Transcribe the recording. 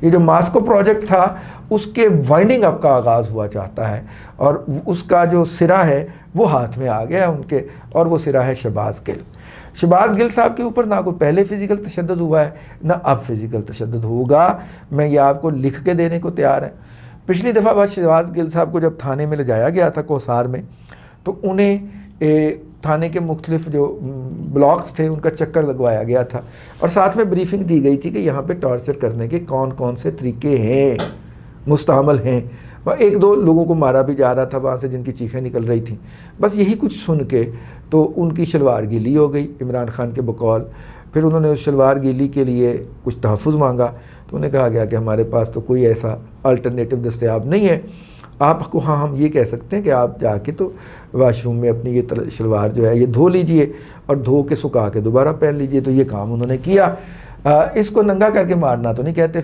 ये जो Moscow project था उसके वाइंडिंग अप का आगाज़ हुआ चाहता है और उसका जो सिरा है वो हाथ में आ गया उनके, और वो सिरा है शहबाज गिल। शहबाज गिल साहब के ऊपर ना कोई पहले फ़िज़िकल तशद्दुद हुआ है ना अब फ़िज़िकल तशद्दुद होगा, मैं ये आपको लिख के देने को तैयार है। पिछली दफ़ा बाद शहबाज गिल साहब को जब थाने में ले जाया गया था कोसार में, तो उन्हें थाने के मुख्तलिफ जो ब्लॉक्स थे उनका चक्कर लगवाया गया था और साथ में ब्रीफिंग दी गई थी कि यहाँ पे टॉर्चर करने के कौन कौन से तरीके हैं, मुस्तअमल हैं। वह एक दो लोगों को मारा भी जा रहा था वहाँ से जिनकी चीखें निकल रही थी। बस यही कुछ सुन के तो उनकी शलवार गीली हो गई इमरान खान के बकौल। फिर उन्होंने उस शलवार गीली के लिए कुछ तहफ़्फ़ुज़ मांगा, तो उन्हें कहा गया कि हमारे पास तो कोई ऐसा अल्टरनेटिव दस्तयाब नहीं है आपको। हाँ, हम ये कह सकते हैं कि आप जाके तो वाशरूम में अपनी ये शलवार जो है ये धो लीजिए और धो के सुखा के दोबारा पहन लीजिए। तो ये काम उन्होंने किया। इसको नंगा करके मारना तो नहीं कहते।